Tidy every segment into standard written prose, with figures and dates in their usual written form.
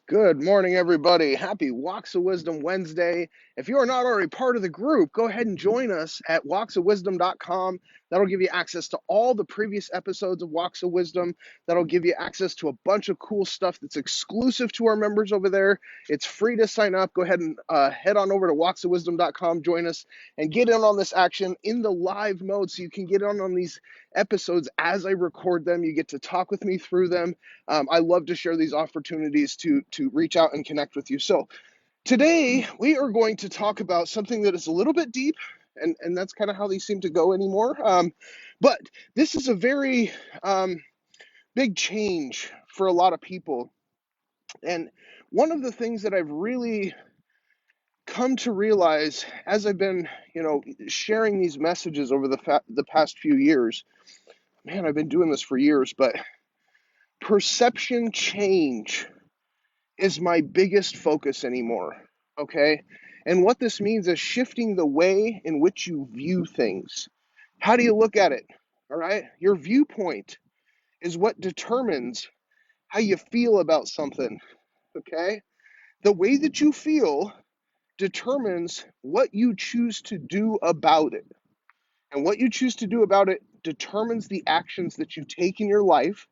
Good morning, everybody. Happy Walks of Wisdom Wednesday. If you are not already part of the group, go ahead and join us at walksofwisdom.com. That'll give you access to all the previous episodes of Walks of Wisdom. That'll give you access to a bunch of cool stuff that's exclusive to our members over there. It's free to sign up. Go ahead and head on over to walksofwisdom.com, join us, and get in on this action in the live mode so you can get on these episodes as I record them. You get to talk with me through them. I love to share these opportunities to reach out and connect with you. So today we are going to talk about something that is a little bit deep, and that's kind of how these seem to go anymore. But this is a very big change for a lot of people. And one of the things that I've really come to realize as I've been, sharing these messages over the past few years, man, I've been doing this for years, but perception change is my biggest focus anymore, okay? And what this means is shifting the way in which you view things. How do you look at it? All right? Your viewpoint is what determines how you feel about something, okay? The way that you feel determines what you choose to do about it. And what you choose to do about it determines the actions that you take in your life,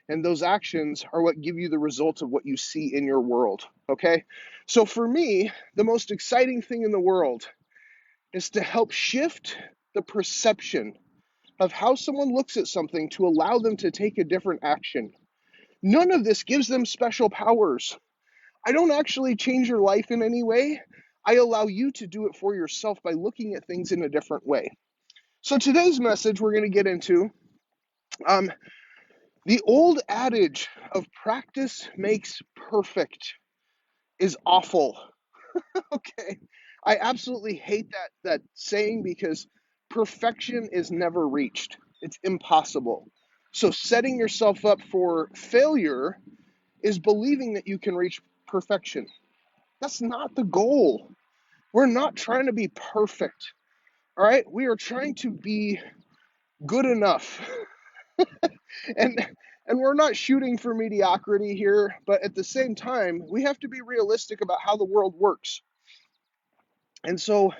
and those actions are what give you the results of what you see in your world, okay? So for me, the most exciting thing in the world is to help shift the perception of how someone looks at something to allow them to take a different action. None of this gives them special powers. I don't actually change your life in any way. I allow you to do it for yourself by looking at things in a different way. So today's message we're going to get into um, the old adage of practice makes perfect is awful. Okay. I absolutely hate that saying because perfection is never reached. It's impossible. So setting yourself up for failure is believing that you can reach perfection. That's not the goal. We're not trying to be perfect. All right? We are trying to be good enough. and and we're not shooting for mediocrity here, but at the same time, we have to be realistic about how the world works. And so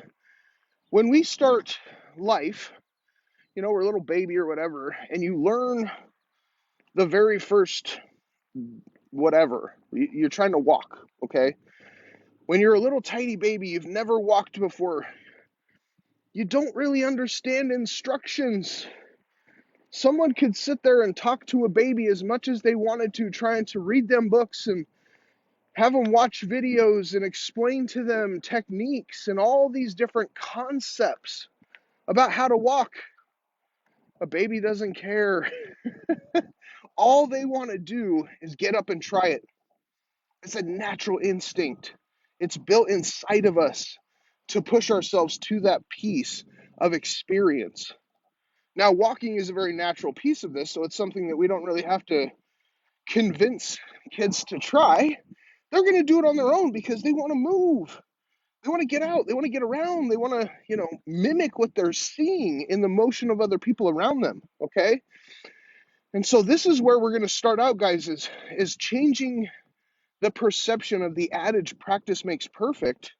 when we start life, we're a little baby or whatever, and you learn the very first whatever, you're trying to walk, okay? When you're a little tiny baby, you've never walked before, you don't really understand instructions. Someone could sit there and talk to a baby as much as they wanted to, trying to read them books and have them watch videos and explain to them techniques and all these different concepts about how to walk. A baby doesn't care. All they want to do is get up and try it. It's a natural instinct. It's built inside of us to push ourselves to that piece of experience. Now, walking is a very natural piece of this, so it's something that we don't really have to convince kids to try. They're going to do it on their own because they want to move. They want to get out. They want to get around. They want to, mimic what they're seeing in the motion of other people around them. Okay. And so this is where we're going to start out, guys, is changing the perception of the adage practice makes perfect.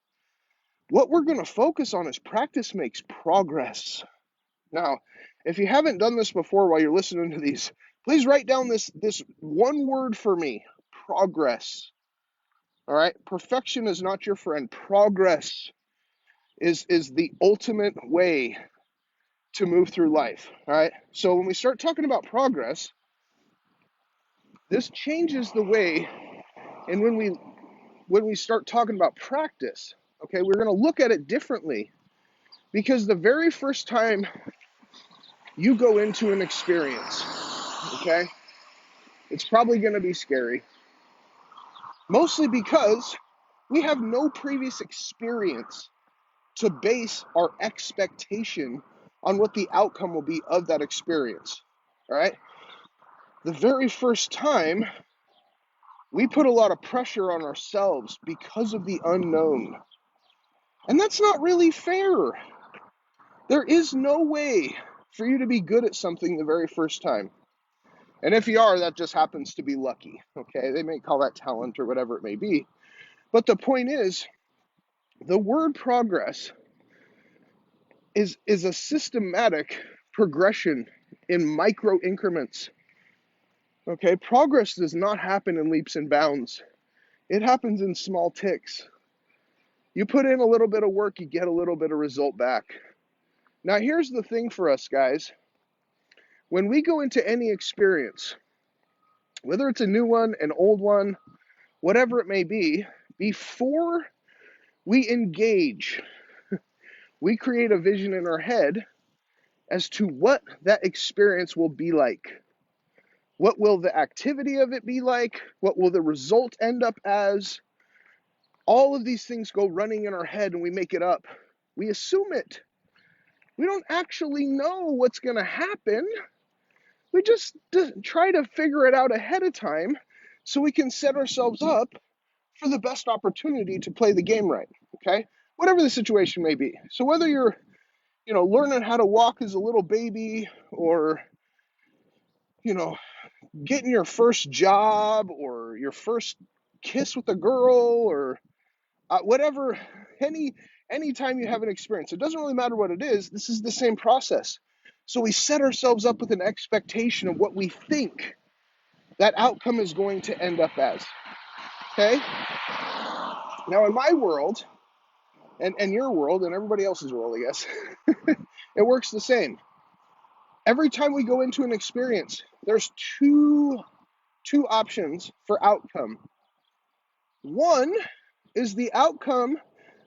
What we're going to focus on is practice makes progress. Now, if you haven't done this before while you're listening to these, please write down this one word for me: progress. All right? Perfection is not your friend. Progress is the ultimate way to move through life. All right? So when we start talking about progress, this changes the way, and when we start talking about practice, okay, we're going to look at it differently, because the very first time you go into an experience, okay, it's probably going to be scary, mostly because we have no previous experience to base our expectation on what the outcome will be of that experience. All right? The very first time, we put a lot of pressure on ourselves because of the unknown. And that's not really fair. There is no way for you to be good at something the very first time. And if you are, that just happens to be lucky, okay? They may call that talent or whatever it may be. But the point is, the word progress is a systematic progression in micro increments, okay? Progress does not happen in leaps and bounds. It happens in small ticks. You put in a little bit of work, you get a little bit of result back. Now, here's the thing for us, guys. When we go into any experience, whether it's a new one, an old one, whatever it may be, before we engage, we create a vision in our head as to what that experience will be like. What will the activity of it be like? What will the result end up as? All of these things go running in our head and we make it up. We assume it. We don't actually know what's going to happen. We just try to figure it out ahead of time so we can set ourselves up for the best opportunity to play the game right, okay? Whatever the situation may be. So whether you're, learning how to walk as a little baby, or, getting your first job, or your first kiss with a girl, or whatever, anytime you have an experience, it doesn't really matter what it is, this is the same process. So we set ourselves up with an expectation of what we think that outcome is going to end up as, okay? Now, in my world, and your world, and everybody else's world, I guess, it works the same. Every time we go into an experience, there's two options for outcome. One is the outcome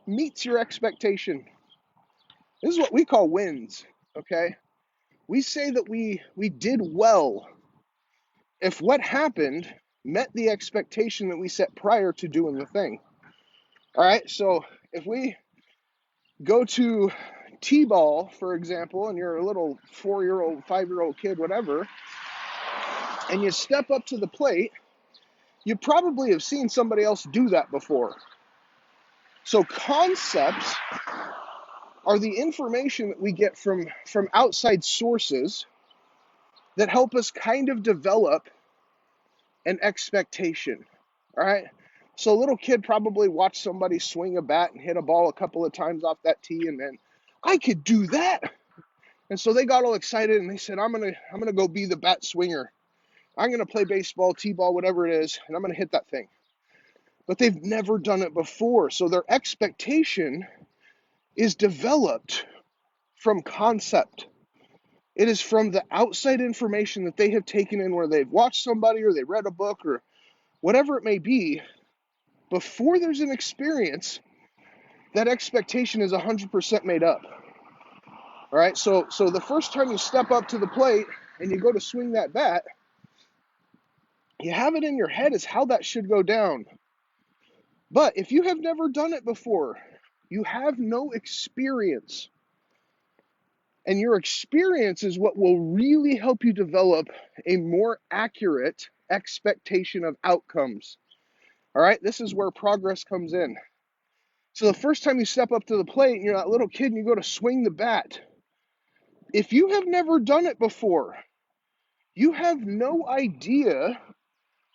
meets your expectation. This is what we call wins, okay? We say that we did well if what happened met the expectation that we set prior to doing the thing. All right, so if we go to T-ball, for example, and you're a little 4-year-old, 5-year-old kid, whatever, and you step up to the plate, you probably have seen somebody else do that before. So concepts are the information that we get from outside sources that help us kind of develop an expectation, all right? So a little kid probably watched somebody swing a bat and hit a ball a couple of times off that tee, and then, I could do that. And so they got all excited and they said, I'm gonna go be the bat swinger. I'm gonna play baseball, t-ball, whatever it is, and I'm gonna hit that thing. But they've never done it before, so their expectation is developed from concept. It is from the outside information that they have taken in, where they've watched somebody or they read a book or whatever it may be. Before there's an experience, that expectation is 100% made up. All right, so the first time you step up to the plate and you go to swing that bat, you have it in your head as how that should go down. But if you have never done it before, you have no experience. And your experience is what will really help you develop a more accurate expectation of outcomes. All right, this is where progress comes in. So the first time you step up to the plate and you're that little kid and you go to swing the bat, if you have never done it before, you have no idea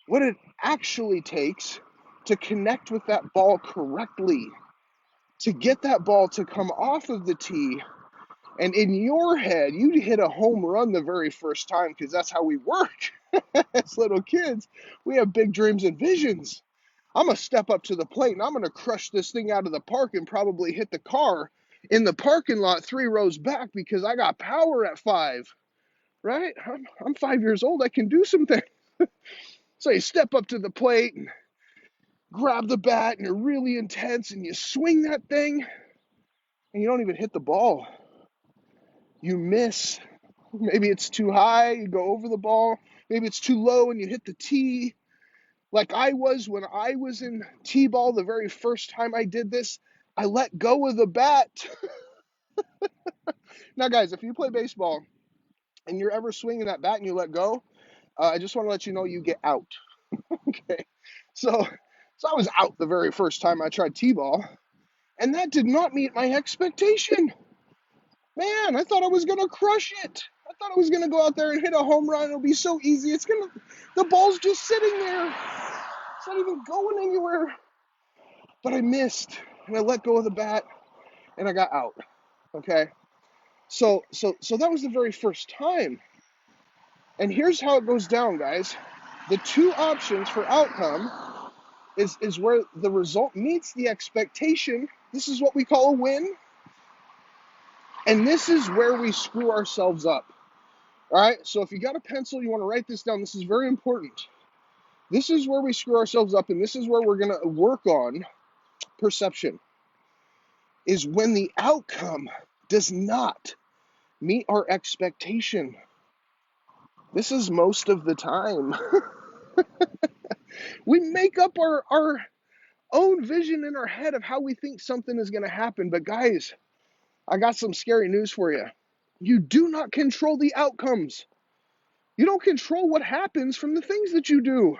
what it actually takes to connect with that ball correctly, to get that ball to come off of the tee. And in your head, you hit a home run the very first time, because that's how we work. As little kids, we have big dreams and visions. I'm going to step up to the plate and I'm going to crush this thing out of the park and probably hit the car in the parking lot 3 rows back, because I got power at 5, right? I'm 5 years old. I can do some things. So you step up to the plate and grab the bat and you're really intense and you swing that thing and you don't even hit the ball. You miss. Maybe it's too high, you go over the ball. Maybe it's too low and you hit the tee. Like I was when I was in T-ball the very first time I did this, I let go of the bat. Now, guys, if you play baseball and you're ever swinging that bat and you let go, I just want to let you know you get out. Okay, so I was out the very first time I tried T-ball, and that did not meet my expectation. Man, I thought I was going to crush it. I thought I was going to go out there and hit a home run. It'll be so easy. The ball's just sitting there. It's not even going anywhere. But I missed, and I let go of the bat, and I got out. Okay? So that was the very first time. And here's how it goes down, guys. The two options for outcome is where the result meets the expectation. This is what we call a win. And this is where we screw ourselves up. All right? So if you got a pencil, you want to write this down. This is very important. This is where we screw ourselves up, and this is where we're going to work on perception, is when the outcome does not meet our expectation. This is most of the time. We make up our own vision in our head of how we think something is going to happen. But guys, I got some scary news for you. You do not control the outcomes. You don't control what happens from the things that you do.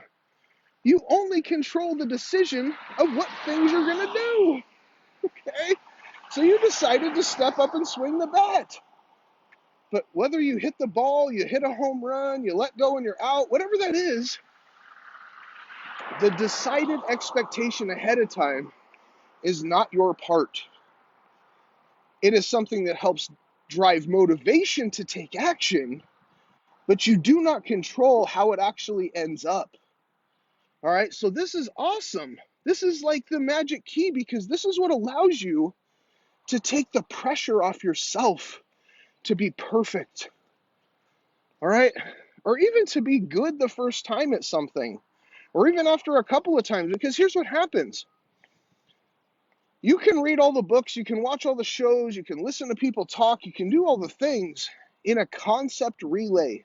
You only control the decision of what things you're going to do. Okay? So you decided to step up and swing the bat. But whether you hit the ball, you hit a home run, you let go and you're out, whatever that is, the decided expectation ahead of time is not your part. It is something that helps drive motivation to take action, but you do not control how it actually ends up. All right, so this is awesome. This is like the magic key, because this is what allows you to take the pressure off yourself to be perfect. All right, or even to be good the first time at something, or even after a couple of times, because here's what happens. You can read all the books, you can watch all the shows, you can listen to people talk, you can do all the things in a concept relay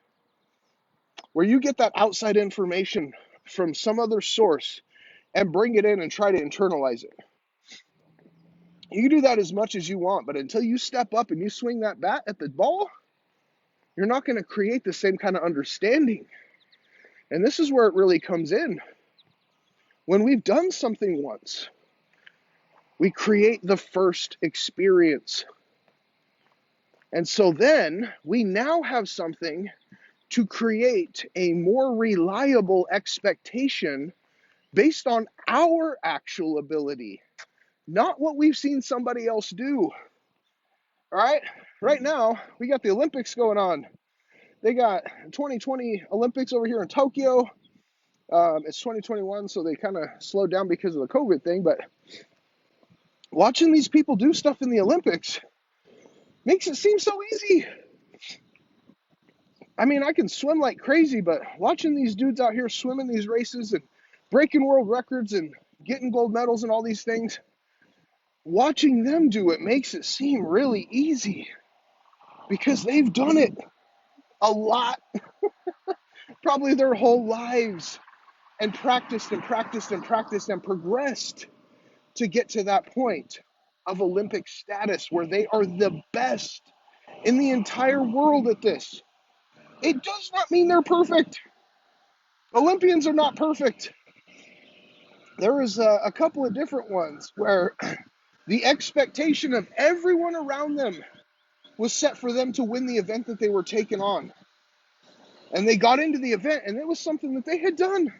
where you get that outside information from some other source and bring it in and try to internalize it. You can do that as much as you want, but until you step up and you swing that bat at the ball, you're not going to create the same kind of understanding. And this is where it really comes in. When we've done something once, we create the first experience. And so then we now have something to create a more reliable expectation based on our actual ability, not what we've seen somebody else do. All right? Right now, we got the Olympics going on. They got 2020 Olympics over here in Tokyo. It's 2021, so they kind of slowed down because of the COVID thing. But watching these people do stuff in the Olympics makes it seem so easy. I mean, I can swim like crazy, but watching these dudes out here swimming these races and breaking world records and getting gold medals and all these things, watching them do it makes it seem really easy because they've done it a lot, probably their whole lives, and practiced and practiced and practiced and progressed to get to that point of Olympic status where they are the best in the entire world at this. It does not mean they're perfect. Olympians are not perfect. There is a couple of different ones where the expectation of everyone around them was set for them to win the event that they were taking on. And they got into the event, and it was something that they had done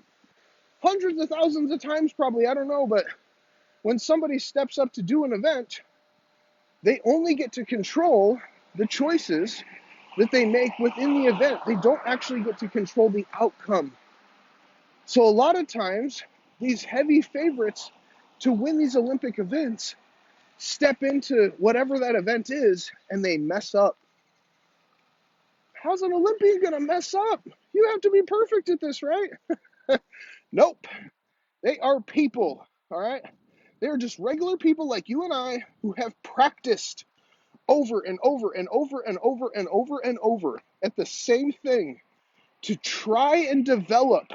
hundreds of thousands of times probably, I don't know, but when somebody steps up to do an event, they only get to control the choices that they make within the event. They don't actually get to control the outcome. So a lot of times, these heavy favorites to win these Olympic events step into whatever that event is and they mess up. How's an Olympian going to mess up? You have to be perfect at this, right? Nope. They are people, all right? They're just regular people like you and I who have practiced over and over and over and over and over and over at the same thing to try and develop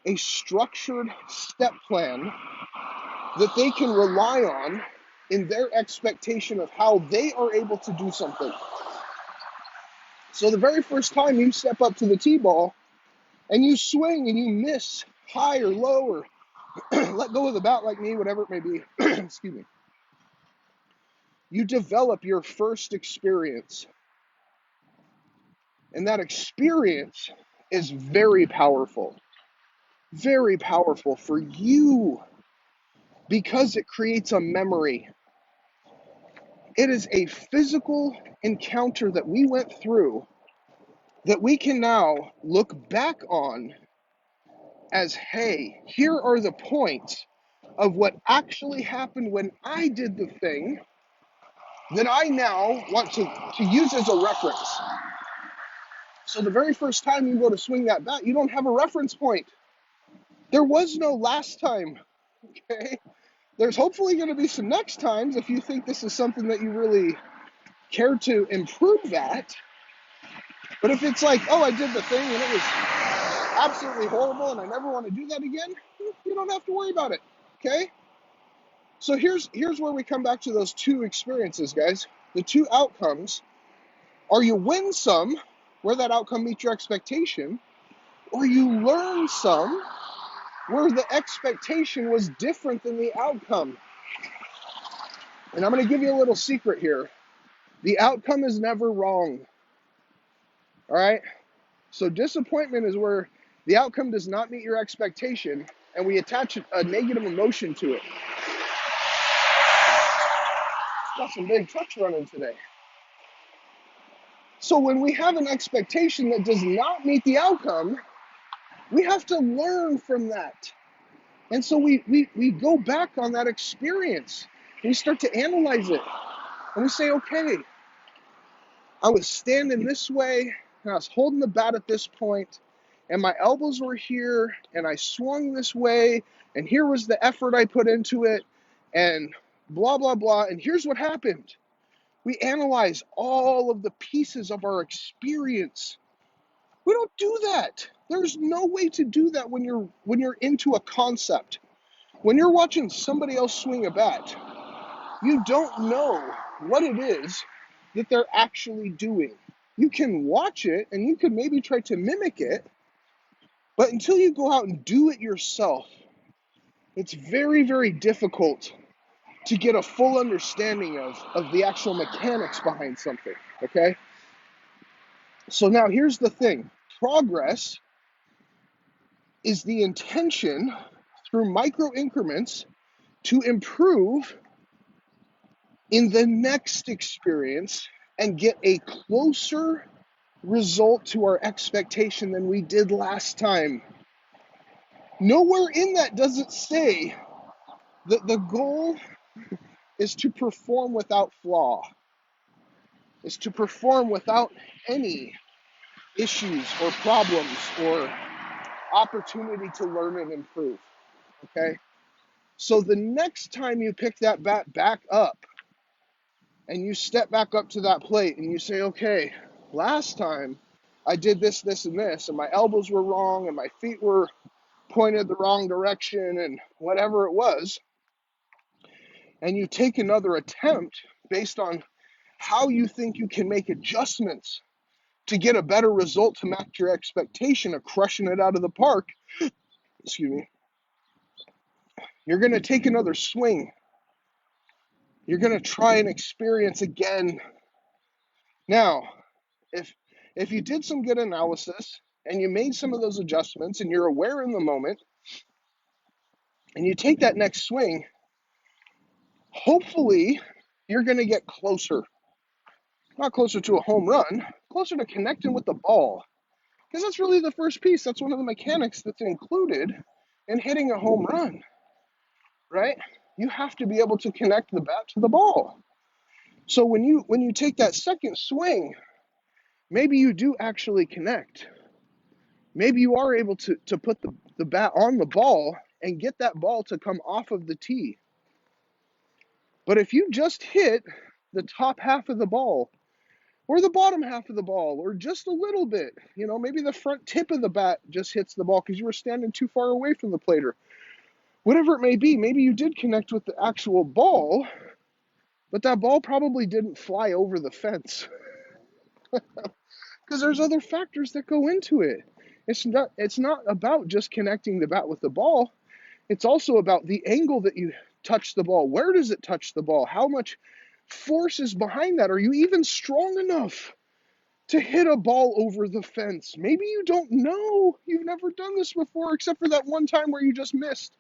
a structured step plan that they can rely on in their expectation of how they are able to do something. So the very first time you step up to the T-ball and you swing and you miss high or low or let go of the bat like me, whatever it may be, excuse me, you develop your first experience. And that experience is very powerful for you because it creates a memory. It is a physical encounter that we went through that we can now look back on as, hey, here are the points of what actually happened when I did the thing that I now want to use as a reference. So the very first time you go to swing that bat, you don't have a reference point. There was no last time, okay? There's hopefully going to be some next times if you think this is something that you really care to improve at. But if it's like, oh, I did the thing and it was absolutely horrible and I never want to do that again, you don't have to worry about it, okay? So here's where we come back to those two experiences, guys. The two outcomes are you win some, where that outcome meets your expectation, or you learn some, where the expectation was different than the outcome. And I'm going to give you a little secret here. The outcome is never wrong. All right? So disappointment is where the outcome does not meet your expectation, and we attach a negative emotion to it. Got some big trucks running today. So when we have an expectation that does not meet the outcome, we have to learn from that. And so we go back on that experience. We start to analyze it. And we say, okay, I was standing this way, and I was holding the bat at this point, and my elbows were here, and I swung this way, and here was the effort I put into it, and blah, blah, blah. And here's what happened. We analyze all of the pieces of our experience. We don't do that. There's no way to do that when you're into a concept. When you're watching somebody else swing a bat, you don't know what it is that they're actually doing. You can watch it and you can maybe try to mimic it, but until you go out and do it yourself, it's very, very difficult to get a full understanding of the actual mechanics behind something, okay? So now here's the thing. Progress is the intention through micro increments to improve in the next experience and get a closer result to our expectation than we did last time. Nowhere in that does it say that the goal is to perform without flaw, is to perform without any issues or problems or opportunity to learn and improve, okay? So the next time you pick that bat back up and you step back up to that plate and you say, okay, last time I did this, this, and this, and my elbows were wrong and my feet were pointed the wrong direction and whatever it was, and you take another attempt based on how you think you can make adjustments to get a better result to match your expectation of crushing it out of the park, excuse me, you're going to take another swing. You're going to try and experience again. Now, if you did some good analysis and you made some of those adjustments and you're aware in the moment and you take that next swing, hopefully you're going to get closer. Not closer to a home run, closer to connecting with the ball. Because that's really the first piece. That's one of the mechanics that's included in hitting a home run, right? You have to be able to connect the bat to the ball. So when you take that second swing, maybe you do actually connect. Maybe you are able to put the bat on the ball and get that ball to come off of the tee. But if you just hit the top half of the ball, or the bottom half of the ball, or just a little bit, maybe the front tip of the bat just hits the ball because you were standing too far away from the plate, or whatever it may be, maybe you did connect with the actual ball, but that ball probably didn't fly over the fence. Because there's other factors that go into it. It's not about just connecting the bat with the ball. It's also about the angle that you touch the ball. Where does it touch the ball? How much force is behind that? Are you even strong enough to hit a ball over the fence. Maybe you don't know. You've never done this before, except for that one time where you just missed.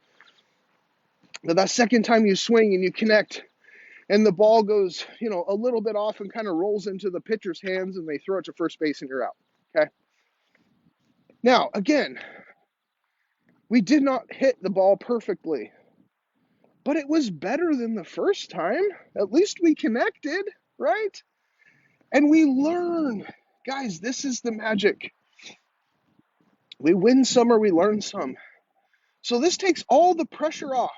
But that second time you swing and you connect, and the ball goes, a little bit off and kind of rolls into the pitcher's hands, and they throw it to first base and you're out. Okay. Now, again, we did not hit the ball perfectly, but it was better than the first time. At least we connected, right? And we learn. Guys, this is the magic. We win some or we learn some. So this takes all the pressure off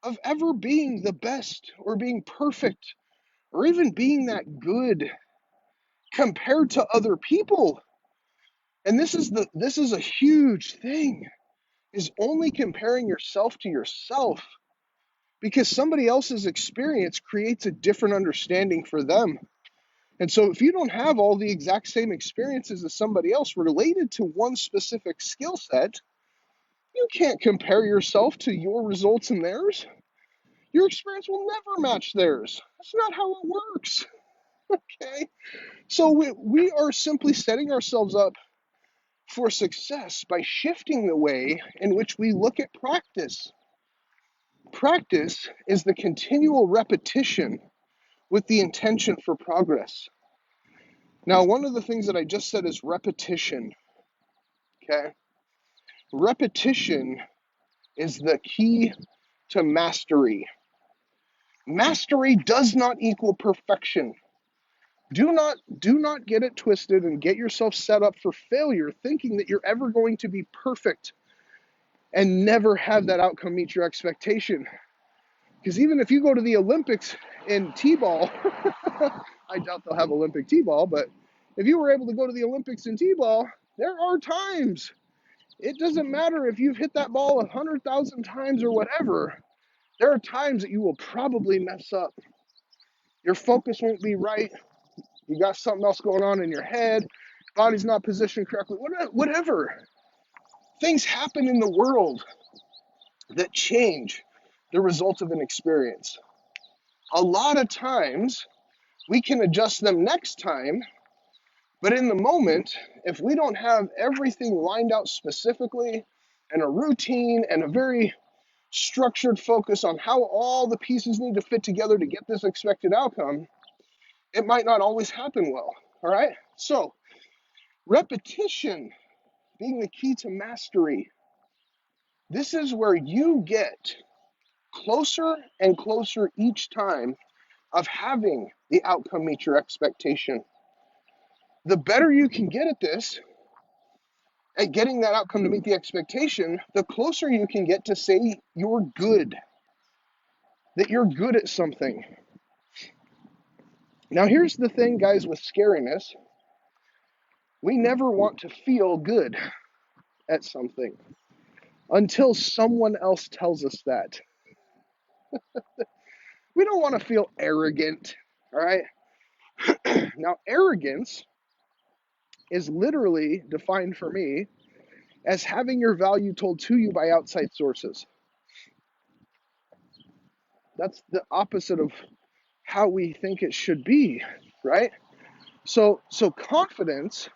of ever being the best or being perfect or even being that good compared to other people. And this is a huge thing, is only comparing yourself to yourself, because somebody else's experience creates a different understanding for them. And so if you don't have all the exact same experiences as somebody else related to one specific skill set, you can't compare yourself to your results and theirs. Your experience will never match theirs. That's not how it works. Okay? So we are simply setting ourselves up for success by shifting the way in which we look at practice. Practice is the continual repetition with the intention for progress. Now, one of the things that I just said is repetition. Okay? Repetition is the key to mastery. Mastery does not equal perfection. Do not get it twisted and get yourself set up for failure thinking that you're ever going to be perfect and never have that outcome meet your expectation. Because even if you go to the Olympics in T-ball, I doubt they'll have Olympic T-ball, but if you were able to go to the Olympics in T-ball, there are times. It doesn't matter if you've hit that ball 100,000 times or whatever. There are times that you will probably mess up. Your focus won't be right. You got something else going on in your head. Body's not positioned correctly. Whatever. Things happen in the world that change the result of an experience. A lot of times, we can adjust them next time, but in the moment, if we don't have everything lined out specifically and a routine and a very structured focus on how all the pieces need to fit together to get this expected outcome, it might not always happen well, all right? So, repetition being the key to mastery. This is where you get closer and closer each time of having the outcome meet your expectation. The better you can get at this, at getting that outcome to meet the expectation, the closer you can get to say you're good, that you're good at something. Now, here's the thing, guys, with scariness. We never want to feel good at something until someone else tells us that. We don't want to feel arrogant, all right? Now, arrogance is literally defined for me as having your value told to you by outside sources. That's the opposite of how we think it should be, right? So confidence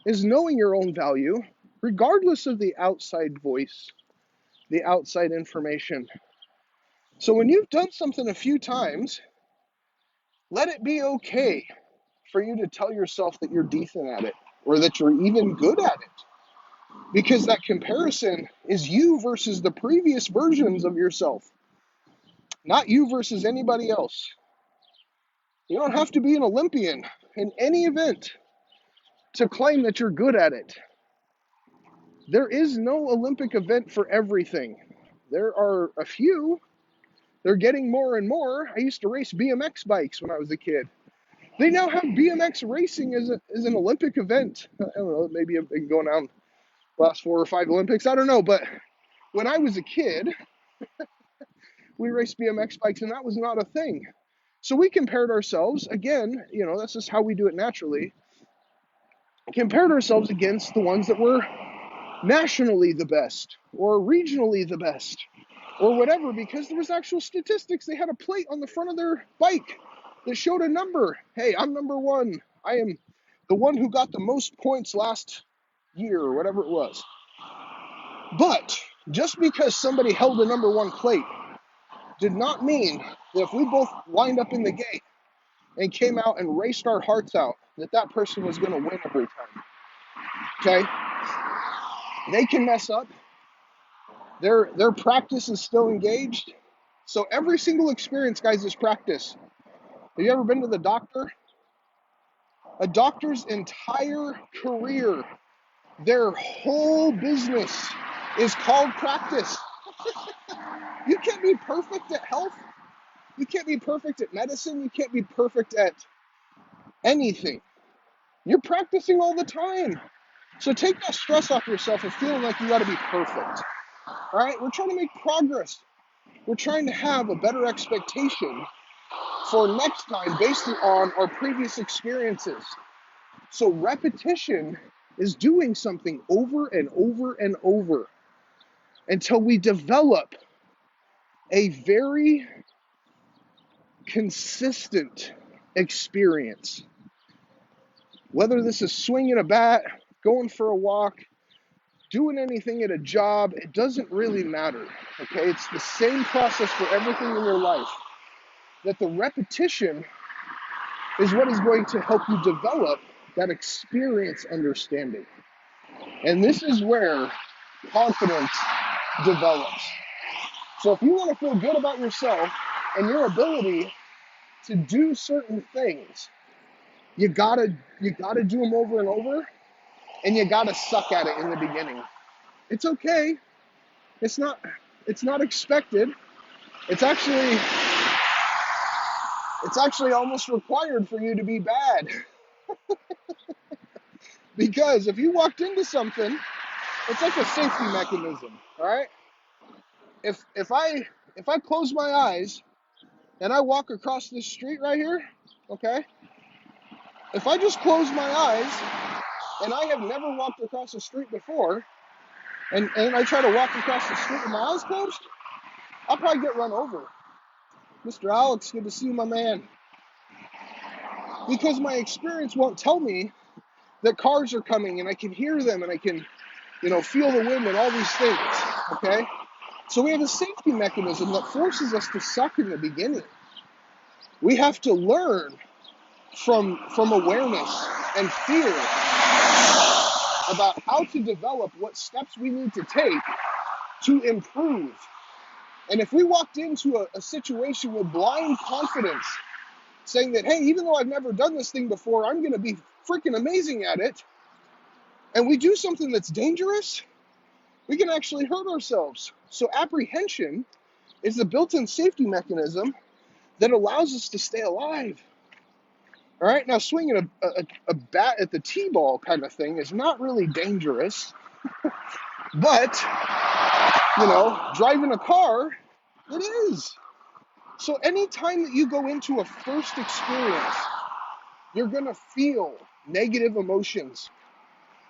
is knowing your own value regardless of the outside voice, the outside information. So when you've done something a few times, let it be okay for you to tell yourself that you're decent at it or that you're even good at it. Because that comparison is you versus the previous versions of yourself, not you versus anybody else. You don't have to be an Olympian in any event to claim that you're good at it. There is no Olympic event for everything. There are a few. They're getting more and more. I used to race BMX bikes when I was a kid. They now have BMX racing as an Olympic event. I don't know, maybe I've been going on last 4 or 5 Olympics. I don't know, but when I was a kid, we raced BMX bikes and that was not a thing. So we compared ourselves, again, that's just how we do it naturally, compared ourselves against the ones that were nationally the best or regionally the best or whatever, because there was actual statistics. They had a plate on the front of their bike that showed a number. Hey, I'm number 1. I am the one who got the most points last year or whatever it was. But just because somebody held a number one plate did not mean that if we both lined up in the gate and came out and raced our hearts out, that that person was going to win every time. Okay? They can mess up. Their practice is still engaged. So every single experience, guys, is practice. Have you ever been to the doctor? A doctor's entire career, their whole business is called practice. You can't be perfect at health. You can't be perfect at medicine. You can't be perfect at anything. You're practicing all the time. So take that stress off yourself of feeling like you got to be perfect. All right? We're trying to make progress. We're trying to have a better expectation for next time based on our previous experiences. So repetition is doing something over and over and over until we develop a very consistent experience. Whether this is swinging a bat, going for a walk, doing anything at a job, it doesn't really matter. Okay, it's the same process for everything in your life. That the repetition is what is going to help you develop that experience understanding. And this is where confidence develops. So if you want to feel good about yourself and your ability to do certain things, you gotta do them over and over, and you gotta suck at it in the beginning. It's okay. It's not expected. It's actually almost required for you to be bad. Because if you walked into something, it's like a safety mechanism, all right? If I close my eyes and I walk across this street right here, okay? If I just close my eyes and I have never walked across the street before, and I try to walk across the street with my eyes closed, I'll probably get run over. Mr. Alex, good to see you, my man. Because my experience won't tell me that cars are coming and I can hear them and I can, feel the wind and all these things, okay? So we have a safety mechanism that forces us to suck in the beginning. We have to learn from awareness and fear about how to develop what steps we need to take to improve. And if we walked into a situation with blind confidence, saying that, hey, even though I've never done this thing before, I'm going to be freaking amazing at it, and we do something that's dangerous, we can actually hurt ourselves. So apprehension is the built-in safety mechanism that allows us to stay alive. All right, now swinging a bat at the T-ball kind of thing is not really dangerous, but, driving a car, it is. So anytime that you go into a first experience, you're going to feel negative emotions.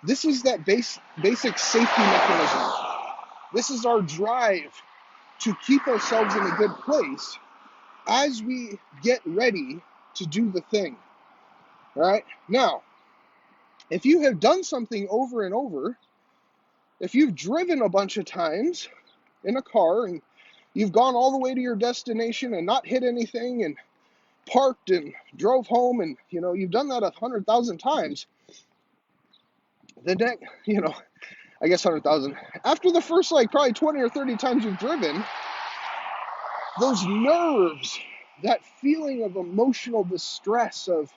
This is that basic safety mechanism. This is our drive to keep ourselves in a good place as we get ready to do the thing. All right? Now, if you have done something over and over, if you've driven a bunch of times in a car and you've gone all the way to your destination and not hit anything and parked and drove home and, you've done that 100,000 times, the next, I guess 100,000. After the first, probably 20 or 30 times you've driven, those nerves, that feeling of emotional distress, of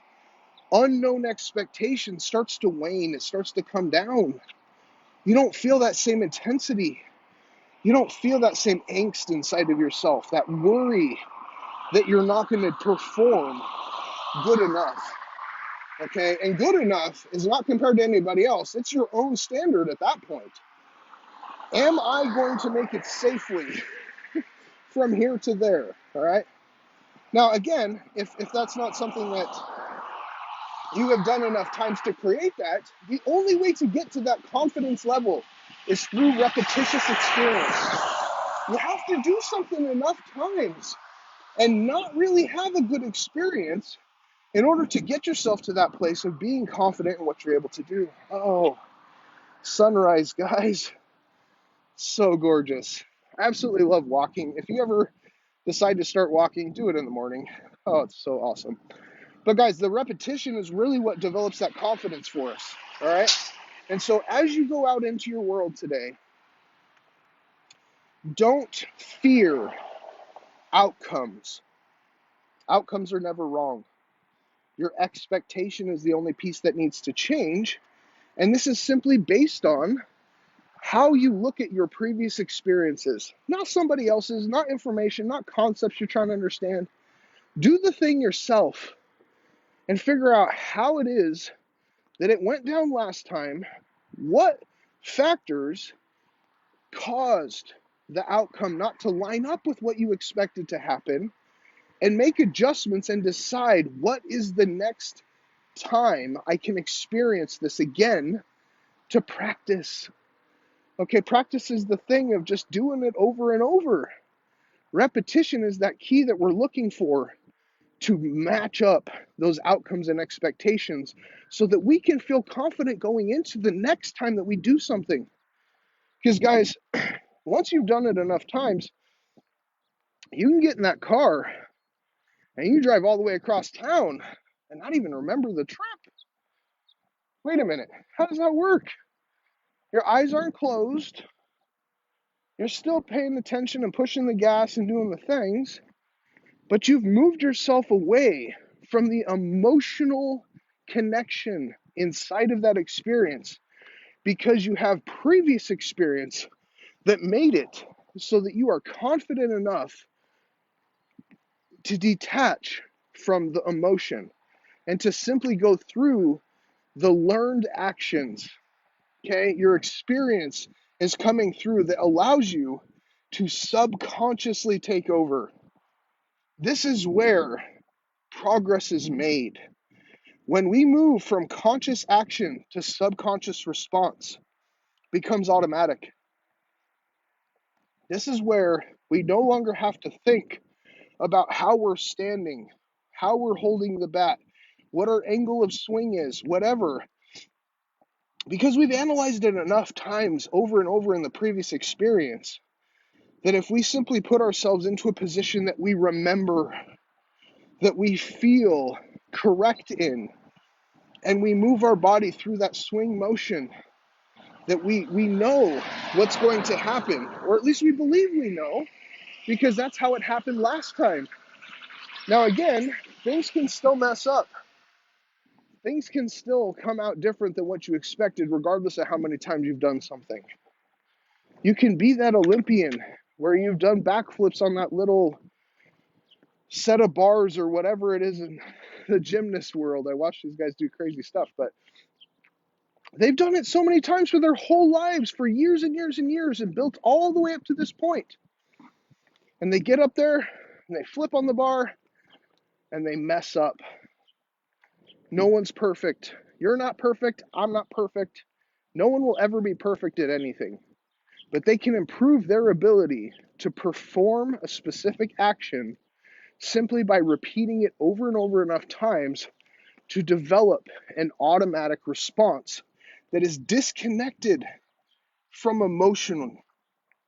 unknown expectation starts to wane. It starts to come down. You don't feel that same intensity. You don't feel that same angst inside of yourself, that worry that you're not going to perform good enough. Okay? And good enough is not compared to anybody else. It's your own standard at that point. Am I going to make it safely from here to there? All right? Now, again, if that's not something that you have done enough times to create that, the only way to get to that confidence level is through repetitious experience. You have to do something enough times and not really have a good experience in order to get yourself to that place of being confident in what you're able to do. Oh, sunrise, guys. So gorgeous. I absolutely love walking. If you ever decide to start walking, do it in the morning. Oh, it's so awesome. But guys, the repetition is really what develops that confidence for us. All right. And so as you go out into your world today, don't fear outcomes. Outcomes are never wrong. Your expectation is the only piece that needs to change. And this is simply based on how you look at your previous experiences, not somebody else's, not information, not concepts you're trying to understand. Do the thing yourself and figure out how it is that it went down last time, what factors caused the outcome not to line up with what you expected to happen, and make adjustments and decide what is the next time I can experience this again to practice. Okay, practice is the thing of just doing it over and over. Repetition is that key that we're looking for to match up those outcomes and expectations so that we can feel confident going into the next time that we do something. Because, guys, once you've done it enough times, you can get in that car and you drive all the way across town and not even remember the trip. Wait a minute, how does that work? Your eyes aren't closed. You're still paying attention and pushing the gas and doing the things, but you've moved yourself away from the emotional connection inside of that experience because you have previous experience that made it so that you are confident enough to detach from the emotion and to simply go through the learned actions. Okay, your experience is coming through that allows you to subconsciously take over. This is where progress is made. When we move from conscious action to subconscious response, becomes automatic. This is where we no longer have to think about how we're standing, how we're holding the bat, what our angle of swing is, whatever. Because we've analyzed it enough times over and over in the previous experience that if we simply put ourselves into a position that we remember, that we feel correct in, and we move our body through that swing motion, that we know what's going to happen, or at least we believe we know, because that's how it happened last time. Now again, things can still mess up. Things can still come out different than what you expected, regardless of how many times you've done something. You can be that Olympian where you've done backflips on that little set of bars or whatever it is in the gymnast world. I watch these guys do crazy stuff, but they've done it so many times for their whole lives, for years and years and years, and built all the way up to this point. And they get up there and they flip on the bar and they mess up. No one's perfect. You're not perfect. I'm not perfect. No one will ever be perfect at anything. But they can improve their ability to perform a specific action simply by repeating it over and over enough times to develop an automatic response that is disconnected from emotion.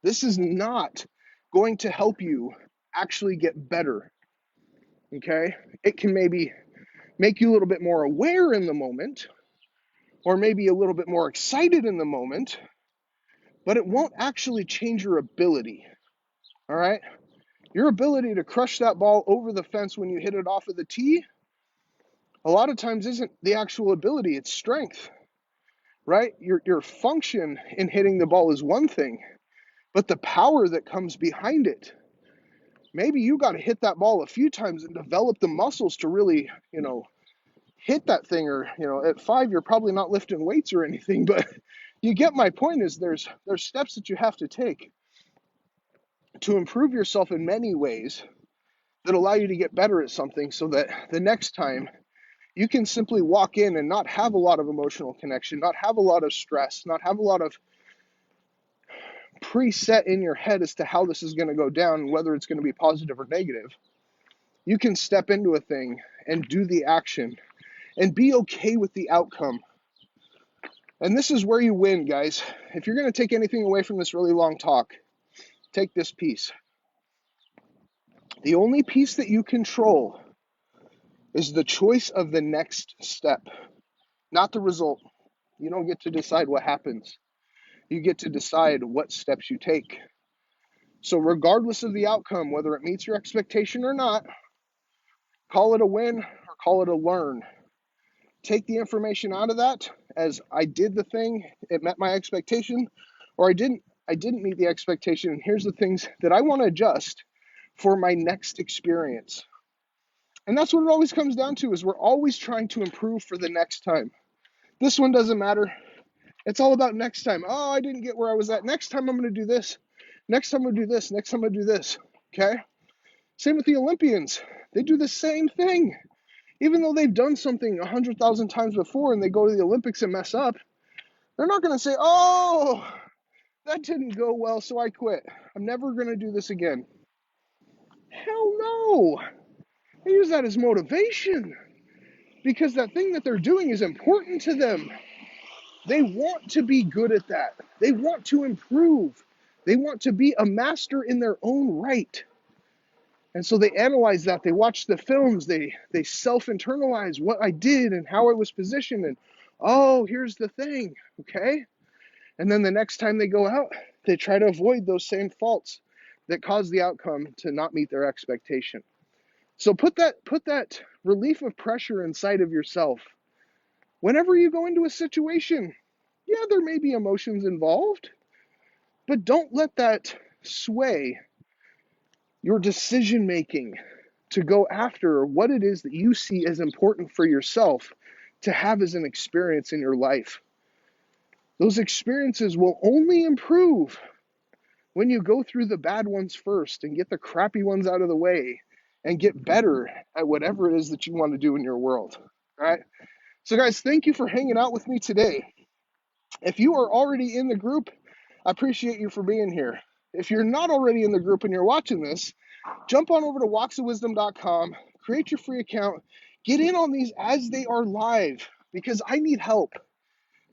This is not going to help you actually get better. Okay? It can maybe make you a little bit more aware in the moment, or maybe a little bit more excited in the moment, but it won't actually change your ability. All right? Your ability to crush that ball over the fence when you hit it off of the tee, a lot of times isn't the actual ability, it's strength. Right? Your function in hitting the ball is one thing, but the power that comes behind it. Maybe you got to hit that ball a few times and develop the muscles to really, hit that thing. Or, at 5, you're probably not lifting weights or anything, but you get my point. Is there's steps that you have to take to improve yourself in many ways that allow you to get better at something, so that the next time you can simply walk in and not have a lot of emotional connection, not have a lot of stress, not have a lot of preset in your head as to how this is going to go down and whether it's going to be positive or negative. You can step into a thing and do the action and be okay with the outcome. And this is where you win, guys. If you're going to take anything away from this really long talk, take this piece. The only piece that you control is the choice of the next step, not the result. You don't get to decide what happens. You get to decide what steps you take. So regardless of the outcome, whether it meets your expectation or not, call it a win or call it a learn. Take the information out of that as I did the thing, it met my expectation, or I didn't meet the expectation. And here's the things that I want to adjust for my next experience. And that's what it always comes down to, is we're always trying to improve for the next time. This one doesn't matter. It's all about next time. Oh, I didn't get where I was at. Next time I'm going to do this. Next time I'm going to do this. Next time I'm going to do this. Okay? Same with the Olympians. They do the same thing. Even though they've done something 100,000 times before and they go to the Olympics and mess up, they're not going to say, oh, that didn't go well, so I quit. I'm never going to do this again. Hell no. They use that as motivation because that thing that they're doing is important to them. They want to be good at that. They want to improve. They want to be a master in their own right. And so they analyze that. They watch the films. They self-internalize what I did and how I was positioned. And, oh, here's the thing, okay? And then the next time they go out, they try to avoid those same faults that cause the outcome to not meet their expectation. So put that relief of pressure inside of yourself. Whenever you go into a situation, yeah, there may be emotions involved, but don't let that sway your decision making to go after what it is that you see as important for yourself to have as an experience in your life. Those experiences will only improve when you go through the bad ones first and get the crappy ones out of the way and get better at whatever it is that you want to do in your world. All right. So, guys, thank you for hanging out with me today. If you are already in the group, I appreciate you for being here. If you're not already in the group and you're watching this, jump on over to walksofwisdom.com, create your free account, get in on these as they are live because I need help.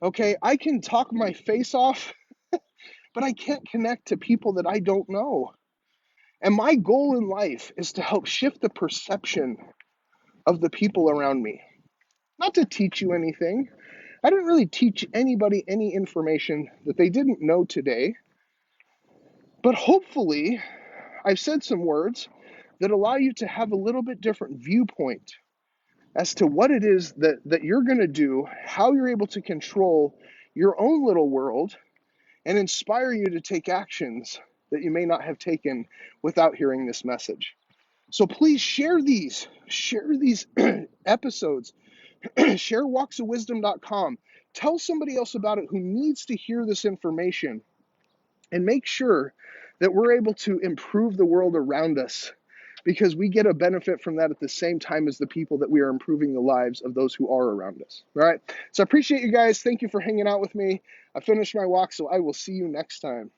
Okay, I can talk my face off, but I can't connect to people that I don't know. And my goal in life is to help shift the perception of the people around me. Not to teach you anything. I didn't really teach anybody any information that they didn't know today. But hopefully, I've said some words that allow you to have a little bit different viewpoint as to what it is that you're going to do, how you're able to control your own little world, and inspire you to take actions that you may not have taken without hearing this message. So please share these episodes, share walksofwisdom.com. Tell somebody else about it who needs to hear this information, and make sure that we're able to improve the world around us because we get a benefit from that at the same time as the people that we are improving the lives of those who are around us. All right. So I appreciate you guys. Thank you for hanging out with me. I finished my walk, so I will see you next time.